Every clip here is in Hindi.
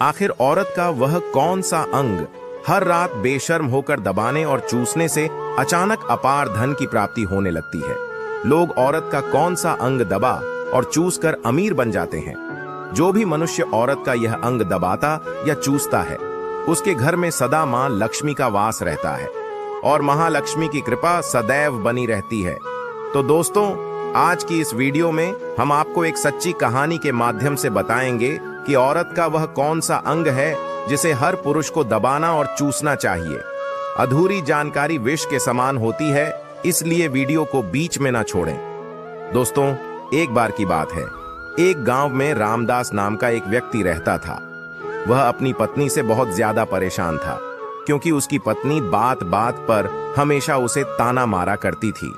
आखिर औरत का वह कौन सा अंग हर रात बेशर्म होकर दबाने और चूसने से अचानक अपार धन की प्राप्ति होने लगती है? लोग औरत का कौन सा अंग दबा और चूसकर अमीर बन जाते हैं? जो भी मनुष्य औरत का यह अंग दबाता या चूसता है, उसके घर में सदा मां लक्ष्मी का वास रहता है और महालक्ष्मी की कृपा सदैव बनी रहती है। तो दोस्तों, आज की इस वीडियो में हम आपको एक सच्ची कहानी के माध्यम से बताएंगे कि औरत का वह कौन सा अंग है जिसे हर पुरुष को दबाना और चूसना चाहिए। अधूरी जानकारी विष के समान होती है, इसलिए वीडियो को बीच में ना छोड़ें। दोस्तों, एक बार की बात है, एक गांव में रामदास नाम का एक व्यक्ति रहता था। वह अपनी पत्नी से बहुत ज्यादा परेशान था, क्योंकि उसकी पत्नी बात बात पर हमेशा उसे ताना मारा करती थी।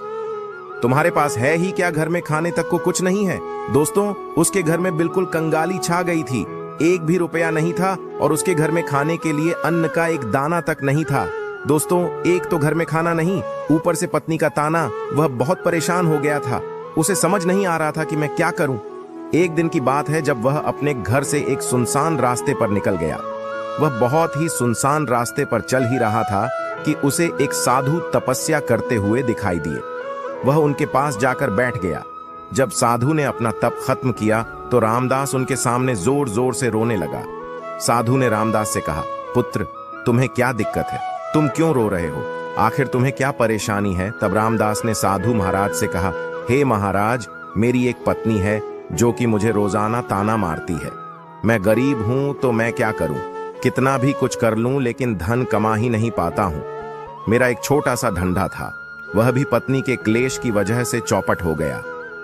तुम्हारे पास है ही क्या, घर में खाने तक को कुछ नहीं है? दोस्तों, उसके घर में बिल्कुल कंगाली छा गई थी। एक भी रुपया नहीं था और उसके घर में खाने के लिए अन्न का एक दाना तक नहीं था। दोस्तों, एक तो घर में खाना नहीं, ऊपर से पत्नी का ताना। वह बहुत परेशान हो गया था। उसे समझ नहीं आ रहा था कि मैं क्या करूं। एक दिन की बात है, जब वह अपने घर से एक सुनसान रास्ते पर निकल गया। वह बहुत ही सुनसान रास्ते पर चल ही रहा था कि उसे एक साधु तपस्या करते हुए दिखाई दिए। वह उनके पास जाकर बैठ गया। जब साधु ने अपना तप खत्म किया तो रामदास उनके सामने जोर जोर से रोने लगा। साधु ने रामदास से कहा, पुत्र, तुम्हें क्या दिक्कत है? तुम क्यों रो रहे हो? आखिर तुम्हें क्या परेशानी है? तब रामदास ने साधु महाराज से कहा, हे महाराज, मेरी एक पत्नी है जो कि मुझे रोजाना ताना मारती है। मैं गरीब हूं तो मैं क्या करूं? कितना भी कुछ कर लूं लेकिन धन कमा ही नहीं पाता हूं। मेरा एक छोटा सा धंधा था, वह भी पत्नी के क्लेश की वजह से चौपट हो गया।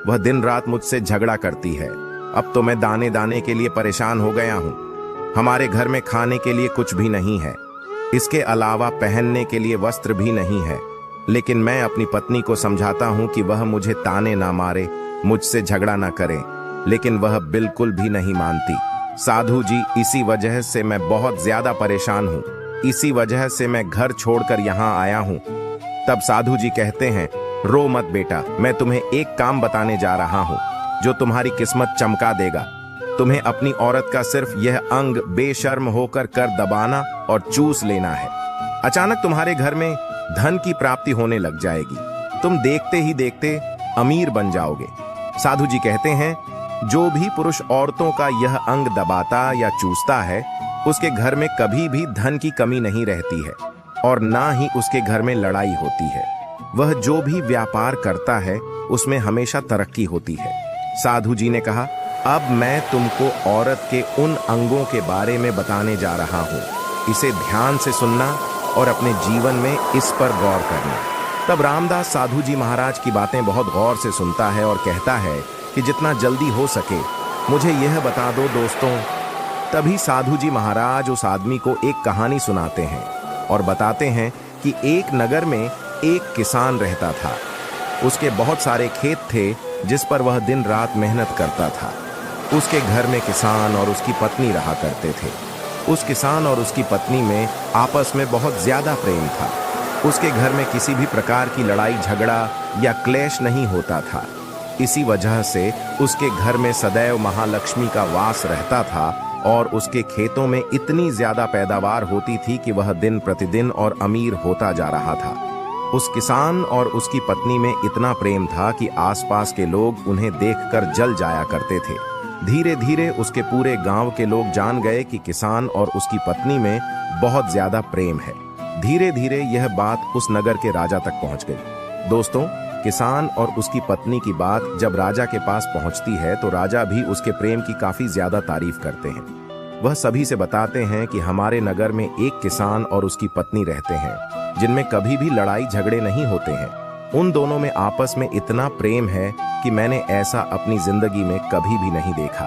वह दिन रात मुझसे झगड़ा करती है। अब तो मैं दाने दाने के लिए परेशान हो गया हूं। हमारे घर में खाने के लिए कुछ भी नहीं है, इसके अलावा पहनने के लिए वस्त्र भी नहीं है। लेकिन मैं अपनी पत्नी को समझाता हूं कि वह मुझे ताने ना मारे, मुझसे झगड़ा ना करे, लेकिन वह बिल्कुल भी नहीं मानती। साधु जी, इसी वजह से मैं बहुत ज्यादा परेशान हूं। इसी वजह से मैं घर छोड़कर यहाँ आया हूं। तब साधु जी कहते हैं, रो मत बेटा, मैं तुम्हें एक काम बताने जा रहा हूं जो तुम्हारी किस्मत चमका देगा। तुम्हें अपनी औरत का सिर्फ यह अंग बेशर्म होकर कर दबाना और चूस लेना है। अचानक तुम्हारे घर में धन की प्राप्ति होने लग जाएगी। तुम देखते ही देखते अमीर बन जाओगे। साधु जी कहते हैं, जो भी पुरुष औरतों का यह अंग दबाता या चूसता है, उसके घर में कभी भी धन की कमी नहीं रहती है और ना ही उसके घर में लड़ाई होती है। वह जो भी व्यापार करता है उसमें हमेशा तरक्की होती है। साधु जी ने कहा, अब मैं तुमको औरत के उन अंगों के बारे में बताने जा रहा हूँ। इसे ध्यान से सुनना और अपने जीवन में इस पर गौर करना। तब रामदास साधु जी महाराज की बातें बहुत गौर से सुनता है और कहता है कि जितना जल्दी हो सके मुझे यह बता दो दोस्तों। तभी साधु जी महाराज उस आदमी को एक कहानी सुनाते हैं और बताते हैं कि एक नगर में एक किसान रहता था। उसके बहुत सारे खेत थे जिस पर वह दिन रात मेहनत करता था। उसके घर में किसान और उसकी पत्नी रहा करते थे। उस किसान और उसकी पत्नी में आपस में बहुत ज्यादा प्रेम था। उसके घर में किसी भी प्रकार की लड़ाई झगड़ा या क्लेश नहीं होता था। इसी वजह से उसके घर में सदैव महालक्ष्मी का वास रहता था और उसके खेतों में इतनी ज्यादा पैदावार होती थी कि वह दिन प्रतिदिन और अमीर होता जा रहा था। उस किसान और उसकी पत्नी में इतना प्रेम था कि आसपास के लोग उन्हें देखकर जल जाया करते थे। धीरे धीरे उसके पूरे गांव के लोग जान गए कि किसान और उसकी पत्नी में बहुत ज्यादा प्रेम है। धीरे धीरे यह बात उस नगर के राजा तक पहुंच गई। दोस्तों, किसान और उसकी पत्नी की बात जब राजा के पास पहुंचती है तो राजा भी उसके प्रेम की काफी ज्यादा तारीफ करते हैं। वह सभी से बताते हैं कि हमारे नगर में एक किसान और उसकी पत्नी रहते हैं जिनमें कभी भी लड़ाई झगड़े नहीं होते हैं। उन दोनों में आपस में इतना प्रेम है कि मैंने ऐसा अपनी जिंदगी में कभी भी नहीं देखा।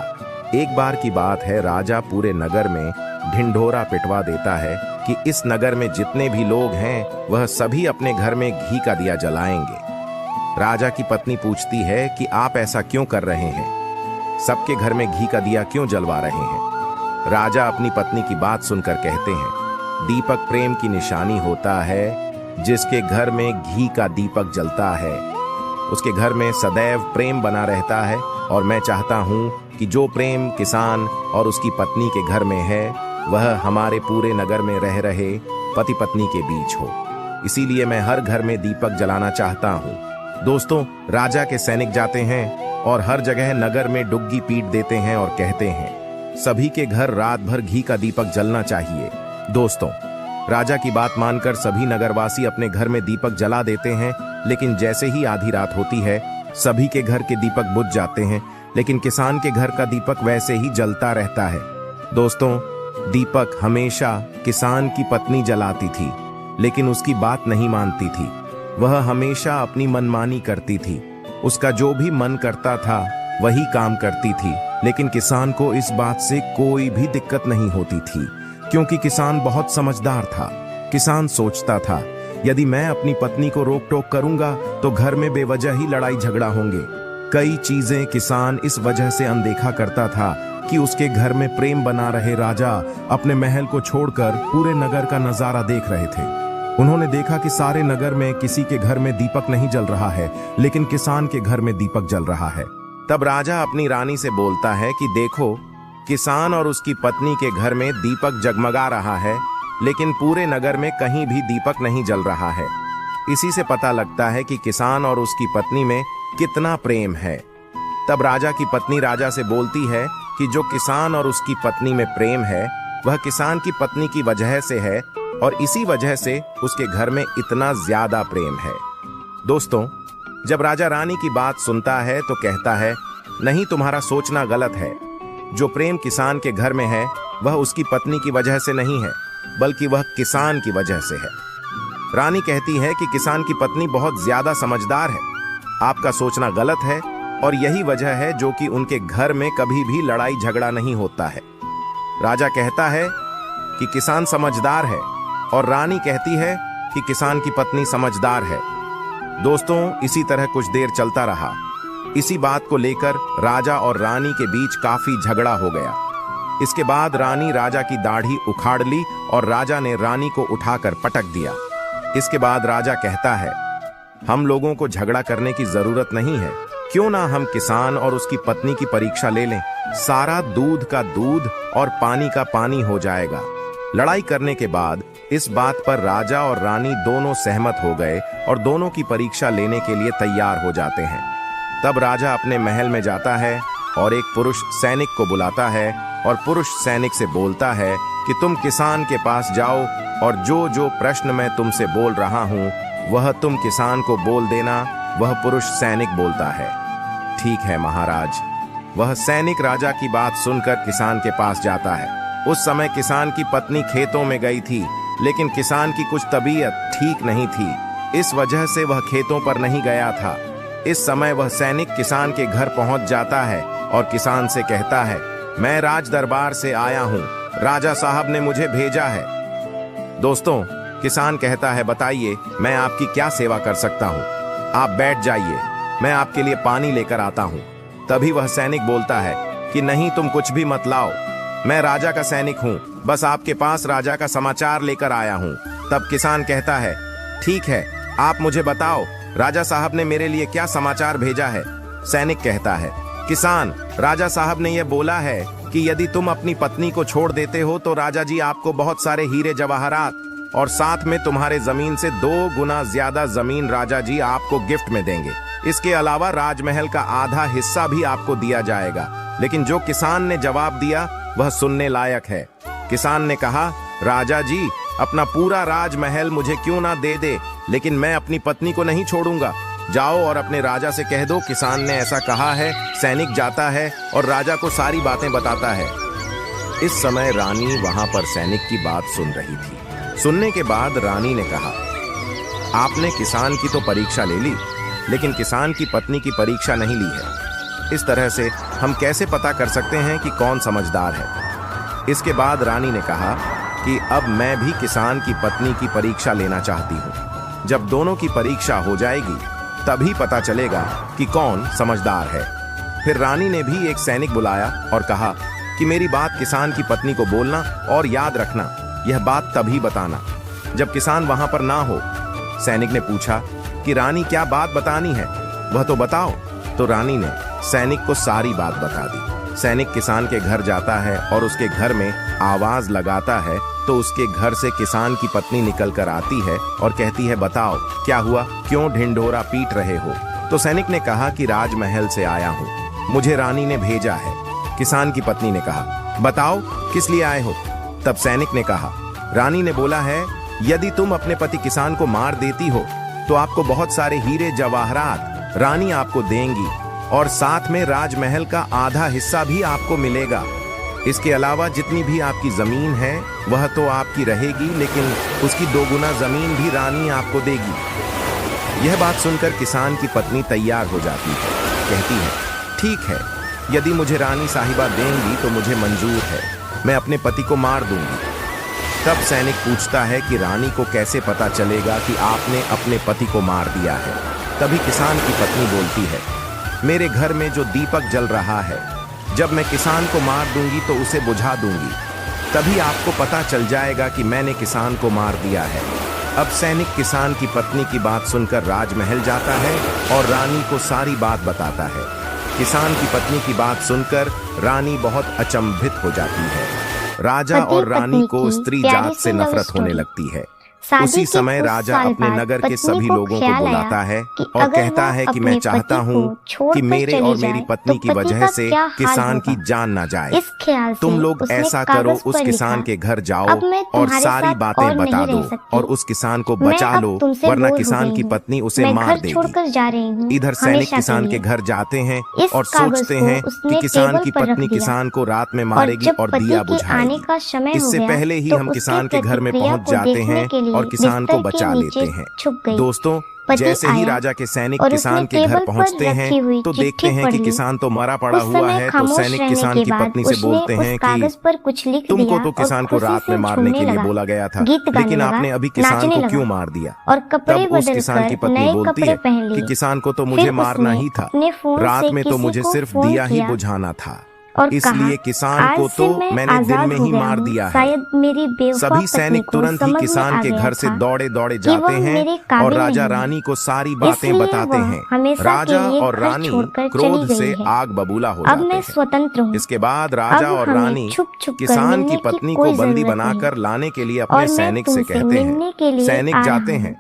एक बार की बात है, राजा पूरे नगर में ढिंढोरा पिटवा देता है कि इस नगर में जितने भी लोग हैं वह सभी अपने घर में घी का दिया जलाएंगे। राजा की पत्नी पूछती है कि आप ऐसा क्यों कर रहे हैं? सबके घर में घी का दिया क्यों जलवा रहे हैं? राजा अपनी पत्नी की बात सुनकर कहते हैं, दीपक प्रेम की निशानी होता है। जिसके घर में घी का दीपक जलता है उसके घर में सदैव प्रेम बना रहता है और मैं चाहता हूं कि जो प्रेम किसान और उसकी पत्नी के घर में है वह हमारे पूरे नगर में रह रहे पति पत्नी के बीच हो। इसीलिए मैं हर घर में दीपक जलाना चाहता हूँ। दोस्तों, राजा के सैनिक जाते हैं और हर जगह नगर में डुग्गी पीट देते हैं और कहते हैं सभी के घर रात भर घी का दीपक जलना चाहिए। दोस्तों, राजा की बात मानकर सभी नगरवासी अपने घर में दीपक जला देते हैं, लेकिन जैसे ही आधी रात होती है सभी के घर के दीपक बुझ जाते हैं, लेकिन किसान के घर का दीपक वैसे ही जलता रहता है। दोस्तों, दीपक हमेशा किसान की पत्नी जलाती थी, लेकिन उसकी बात नहीं मानती थी। वह हमेशा अपनी मनमानी करती थी। उसका जो भी मन करता था वही काम करती थी, लेकिन किसान को इस बात से कोई भी दिक्कत नहीं होती थी, क्योंकि किसान बहुत समझदार था। किसान सोचता था यदि मैं अपनी पत्नी को रोक टोक करूंगा तो घर में बेवजह ही लड़ाई झगड़ा होंगे। कई चीजें किसान इस वजह से अनदेखा करता था कि उसके घर में प्रेम बना रहे राजा अपने महल को छोड़कर पूरे नगर का नजारा देख रहे थे। उन्होंने देखा कि सारे नगर में किसी के घर में दीपक नहीं जल रहा है, लेकिन किसान के घर में दीपक जल रहा है। तब राजा अपनी रानी से बोलता है कि देखो, किसान और उसकी पत्नी के घर में दीपक जगमगा रहा है, लेकिन पूरे नगर में कहीं भी दीपक नहीं जल रहा है। इसी से पता लगता है कि किसान और उसकी पत्नी में कितना प्रेम है। तब राजा की पत्नी राजा से बोलती है कि जो किसान और उसकी पत्नी में प्रेम है वह किसान की पत्नी की वजह से है, और इसी वजह से उसके घर में इतना ज्यादा प्रेम है। दोस्तों, जब राजा रानी की बात सुनता है तो कहता है नहीं, तुम्हारा सोचना गलत है। जो प्रेम किसान के घर में है वह उसकी पत्नी की वजह से नहीं है, बल्कि वह किसान की वजह से है। रानी कहती है कि किसान की पत्नी बहुत ज्यादा समझदार है। आपका सोचना गलत है, और यही वजह है जो कि उनके घर में कभी भी लड़ाई झगड़ा नहीं होता है। राजा कहता है कि किसान समझदार है, और रानी कहती है कि किसान की पत्नी समझदार है। दोस्तों, इसी तरह कुछ देर चलता रहा। इसी बात को लेकर राजा और रानी के बीच काफी झगड़ा हो गया। इसके बाद रानी राजा की दाढ़ी उखाड़ ली और राजा ने रानी को उठाकर पटक दिया। इसके बाद राजा कहता है हम लोगों को झगड़ा करने की जरूरत नहीं है, क्यों ना हम किसान और उसकी पत्नी की परीक्षा ले लें। सारा दूध का दूध और पानी का पानी हो जाएगा। लड़ाई करने के बाद इस बात पर राजा और रानी दोनों सहमत हो गए और दोनों की परीक्षा लेने के लिए तैयार हो जाते हैं। तब राजा अपने महल में जाता है और एक पुरुष सैनिक को बुलाता है, और पुरुष सैनिक से बोलता है कि तुम किसान के पास जाओ और जो जो प्रश्न मैं तुमसे बोल रहा हूँ वह तुम किसान को बोल देना। वह पुरुष सैनिक बोलता है ठीक है महाराज। वह सैनिक राजा की बात सुनकर किसान के पास जाता है। उस समय किसान की पत्नी खेतों में गई थी, लेकिन किसान की कुछ तबीयत ठीक नहीं थी, इस वजह से वह खेतों पर नहीं गया था। इस समय वह सैनिक किसान के घर पहुंच जाता है और किसान से कहता है मैं राज दरबार से आया हूं, राजा साहब ने मुझे भेजा है। दोस्तों, किसान कहता है बताइए मैं आपकी क्या सेवा कर सकता हूं। आप बैठ जाइए, मैं आपके लिए पानी लेकर आता हूं। तभी वह सैनिक बोलता है कि नहीं, तुम कुछ भी मत लाओ, मैं राजा का सैनिक हूं, बस आपके पास राजा का समाचार लेकर आया हूं। तब किसान कहता है ठीक है, आप मुझे बताओ राजा साहब ने मेरे लिए क्या समाचार भेजा है। सैनिक कहता है किसान, राजा साहब ने यह बोला है कि यदि तुम अपनी पत्नी को छोड़ देते हो तो राजा जी आपको बहुत सारे हीरे जवाहरात और साथ में तुम्हारे जमीन से 2 गुना ज्यादा जमीन राजा जी आपको गिफ्ट में देंगे। इसके अलावा राजमहल का आधा हिस्सा भी आपको दिया जाएगा। लेकिन जो किसान ने जवाब दिया वह सुनने लायक है। किसान ने कहा राजा जी, अपना पूरा राजमहल मुझे क्यों ना दे दे, लेकिन मैं अपनी पत्नी को नहीं छोड़ूंगा। जाओ और अपने राजा से कह दो किसान ने ऐसा कहा है। सैनिक जाता है और राजा को सारी बातें बताता है। इस समय रानी वहां पर सैनिक की बात सुन रही थी। सुनने के बाद रानी ने कहा आपने किसान की तो परीक्षा ले ली, लेकिन किसान की पत्नी की परीक्षा नहीं ली है। इस तरह से हम कैसे पता कर सकते हैं कि कौन समझदार है। इसके बाद रानी ने कहा कि अब मैं भी किसान की पत्नी की परीक्षा लेना चाहती हूँ। जब दोनों की परीक्षा हो जाएगी तभी पता चलेगा कि कौन समझदार है। फिर रानी ने भी एक सैनिक बुलाया और कहा कि मेरी बात किसान की पत्नी को बोलना, और याद रखना यह बात तभी बताना जब किसान वहां पर ना हो। सैनिक ने पूछा कि रानी क्या बात बतानी है, वह तो बताओ। तो रानी ने सैनिक को सारी बात बता दी। सैनिक किसान के घर जाता है और उसके घर में आवाज लगाता है तो उसके घर से किसान की पत्नी निकल कर आती है और कहती है, बताओ क्या हुआ, क्यों ढिंढोरा पीट रहे हो? तो सैनिक ने कहा कि राजमहल से आया हूँ, मुझे रानी ने भेजा है। किसान की पत्नी ने कहा, बताओ किस लिए आए हो? तब सैनिक ने कहा, रानी ने बोला है, यदि तुम अपने पति किसान को मार देती हो तो आपको बहुत सारे हीरे जवाहरात रानी आपको देंगी और साथ में राजमहल का आधा हिस्सा भी आपको मिलेगा। इसके अलावा जितनी भी आपकी जमीन है वह तो आपकी रहेगी, लेकिन उसकी 2 गुना जमीन भी रानी आपको देगी। यह बात सुनकर किसान की पत्नी तैयार हो जाती है, कहती है, ठीक है, यदि मुझे रानी साहिबा देंगी तो मुझे मंजूर है, मैं अपने पति को मार दूंगी। तब सैनिक पूछता है कि रानी को कैसे पता चलेगा कि आपने अपने पति को मार दिया है? तभी किसान की पत्नी बोलती है, मेरे घर में जो दीपक जल रहा है, जब मैं किसान को मार दूंगी तो उसे बुझा दूंगी, तभी आपको पता चल जाएगा कि मैंने किसान को मार दिया है। अब सैनिक किसान की पत्नी की बात सुनकर राजमहल जाता है और रानी को सारी बात बताता है। किसान की पत्नी की बात सुनकर रानी बहुत अचंभित हो जाती है। राजा और रानी को स्त्री जात से नफरत होने लगती है। उसी समय राजा अपने नगर के सभी लोगों को बुलाता है और कहता है कि मैं चाहता हूँ कि मेरे और मेरी पत्नी की वजह से किसान की जान ना जाए। तुम लोग ऐसा करो, उस किसान के घर जाओ और सारी बातें बता दो और उस किसान को बचा लो, वरना किसान की पत्नी उसे मार देगी। इधर सैनिक किसान के घर जाते हैं और सोचते हैं कि किसान की पत्नी किसान को रात में मारेगी और दिया बुझाएगी। इससे पहले ही हम किसान के घर में पहुंच जाते हैं और किसान को बचा लेते हैं। दोस्तों, जैसे ही राजा के सैनिक किसान के घर पहुंचते हैं तो देखते हैं कि किसान तो मरा पड़ा हुआ है। तो सैनिक किसान की पत्नी से बोलते हैं कि तुमको तो किसान को रात में मारने के लिए बोला गया था, लेकिन आपने अभी किसान को क्यों मार दिया? तब उस किसान की पत्नी बोलती है कि किसान को तो मुझे मारना ही था, रात में तो मुझे सिर्फ दिया ही बुझाना था, इसलिए किसान को तो मैंने दिन में ही मार दिया है। सभी सैनिक तुरंत ही किसान के घर से दौड़े दौड़े जाते हैं और राजा रानी को सारी बातें बताते हैं। राजा और रानी क्रोध से आग बबूला हो जाते हैं। इसके बाद राजा और रानी किसान की पत्नी को बंदी बनाकर लाने के लिए अपने सैनिक से कहते हैं। सैनिक जाते हैं,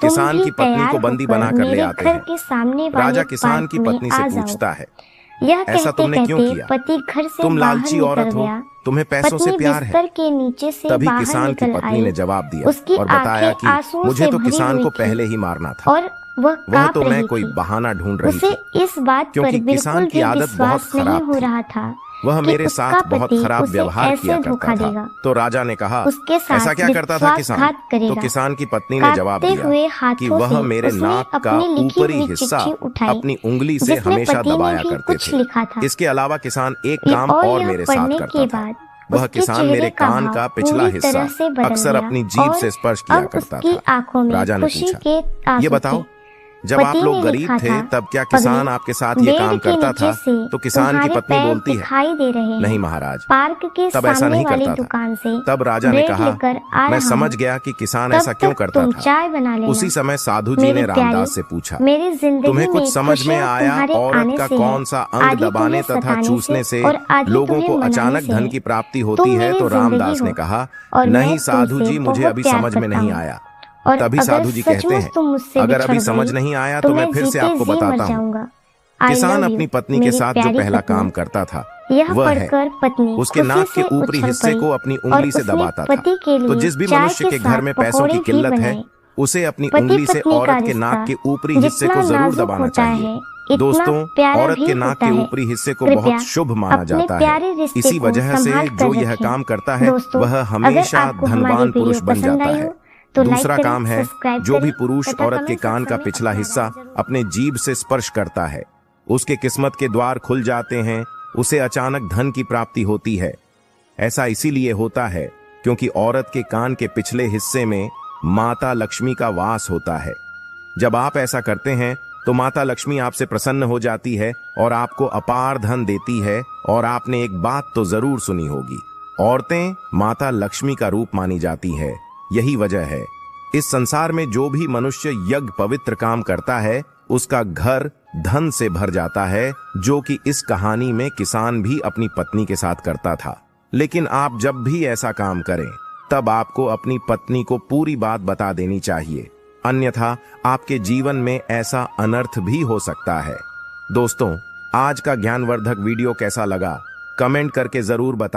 किसान की पत्नी को बंदी बनाकर ले आते हैं। राजा किसान की पत्नी से पूछता है, ऐसा तुमने क्यों किया? तुम लालची औरत हो, तुम्हें पैसों से प्यार है। तभी किसान की पत्नी ने जवाब दिया और बताया कि मुझे तो किसान को पहले ही मारना था, वह तो मैं कोई बहाना ढूंढ रही थी, क्योंकि किसान की आदत बहुत खराब थी। वह मेरे साथ बहुत खराब व्यवहार किया करता था। तो राजा ने कहा, ऐसा क्या करता था किसान? तो किसान की पत्नी ने जवाब दिया कि वह मेरे नाक का ऊपरी हिस्सा अपनी उंगली से हमेशा दबाया करते थे। इसके अलावा किसान एक काम और मेरे साथ करता था, वह किसान मेरे कान का पिछला हिस्सा अक्सर अपनी जीभ से स्पर्श किया करता था। राजा ने पूछा, ये बताओ, जब आप लोग गरीब थे तब क्या किसान आपके साथ ये काम करता था? तो किसान की पत्नी बोलती है, नहीं महाराज, तब ऐसा नहीं करता था। तब राजा ने कहा, मैं समझ गया कि किसान ऐसा क्यों करता था। उसी समय साधु जी ने रामदास से पूछा, तुम्हें कुछ समझ में आया औरत का कौन सा अंग दबाने तथा चूसने से लोगों को अचानक धन की प्राप्ति होती है? तो रामदास ने कहा, नहीं साधु जी, मुझे अभी समझ में नहीं आया। तभी साधु जी कहते हैं, अगर अभी समझ नहीं आया तो मैं फिर से आपको बताता हूँ। किसान अपनी पत्नी के साथ जो पहला काम करता था वह है, उसके नाक के ऊपरी हिस्से को अपनी उंगली से दबाता था। तो जिस भी मनुष्य के घर में पैसों की किल्लत है उसे अपनी उंगली से औरत के नाक के ऊपरी हिस्से को जरूर दबाना चाहिए। दोस्तों, औरत के नाक के ऊपरी हिस्से को बहुत शुभ माना जाता है। इसी वजह से जो यह काम करता है वह हमेशा धनवान पुरुष बन जाता है। दूसरा काम है, जो भी पुरुष औरत के कान का पिछला हिस्सा अपने जीभ से स्पर्श करता है उसके किस्मत के द्वार खुल जाते हैं, उसे अचानक धन की प्राप्ति होती है। ऐसा इसीलिए होता है क्योंकि औरत के कान के पिछले हिस्से में माता लक्ष्मी का वास होता है। जब आप ऐसा करते हैं तो माता लक्ष्मी आपसे प्रसन्न हो जाती है और आपको अपार धन देती है। और आपने एक बात तो जरूर सुनी होगी, औरतें माता लक्ष्मी का रूप मानी जाती है। यही वजह है इस संसार में जो भी मनुष्य यज्ञ पवित्र काम करता है उसका घर धन से भर जाता है, जो कि इस कहानी में किसान भी अपनी पत्नी के साथ करता था। लेकिन आप जब भी ऐसा काम करें तब आपको अपनी पत्नी को पूरी बात बता देनी चाहिए, अन्यथा आपके जीवन में ऐसा अनर्थ भी हो सकता है। दोस्तों, आज का ज्ञानवर्धक वीडियो कैसा लगा कमेंट करके जरूर बताएं।